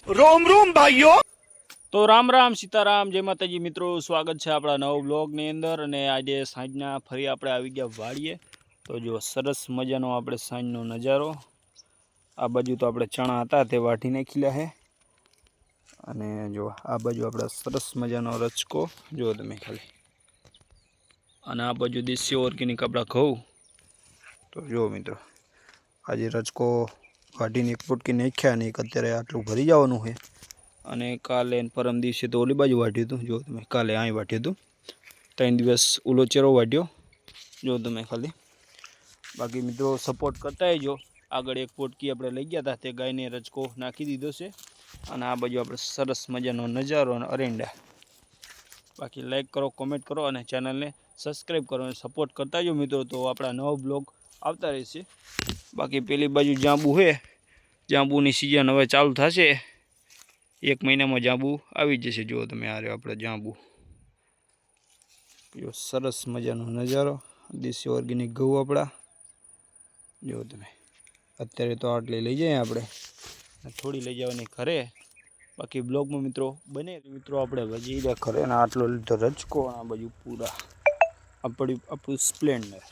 रोम रोम भाइयों। तो राम राम सीताराम जय माताजी मित्रों, स्वागत है अपना नव ब्लॉग ની અંદર। અને આજે સાંજના ફરી આપણે આવી ગયા વાડીએ। તો જો સરસ મજાનો આપણે સાંજનો નજારો। આ બાજુ તો આપણે ચણા હતા તે વાઢી નાખેલા છે। અને જો આ બાજુ આપણે સરસ મજાનો રચકો જો તમે ખાલી। અને આ બાજુ દેશી ઓર્ગેનિક આપણા ઘઉં। તો જો મિત્રો આજે રચકો વાઢીને એક પોટકી નાખ્યા અને એક અત્યારે આટલું ભરી જવાનું છે। અને કાલે પરમ દિવસે તો ઓલી બાજુ વાઢ્યું હતું, જો તમે કાલે અહીં વાઢ્યું હતું। 3 દિવસ ઓલો ચેરો વાઢ્યો, જો તમે ખાલી। બાકી મિત્રો સપોર્ટ કરતા રહેજો। આગળ એક પોટકી આપણે લઈ ગયા હતા, તે ગાયને રચકો નાખી દીધો છે। અને આ બાજુ આપણે સરસ મજાનો નજારો અને અરેંડા। બાકી લાઈક કરો, કોમેન્ટ કરો અને ચેનલને સબસ્ક્રાઈબ કરો અને સપોર્ટ કરતા જો મિત્રો, તો આપણા નવો બ્લોગ આવતા રહેશે। બાકી પેલી બાજુ જાંબુ છે, જાંબુની સિઝન હવે ચાલુ થશે। 1 મહિનામાં જાંબુ આવી જશે। જો તમે આ રહ્યો આપણે જાંબુ, જો સરસ મજાનો નજારો। દેશી ઓર્ગેનિક ઘઉં આપણા, જો તમે અત્યારે તો આટલી લઈ જાય આપણે, થોડી લઈ જવાની ઘરે। બાકી બ્લોગમાં મિત્રો બને મિત્રો આપણે વજી ઘરે, અને આટલો લીધો રચકો, આ બાજુ પૂરા આપણું સ્પ્લેન્ડર।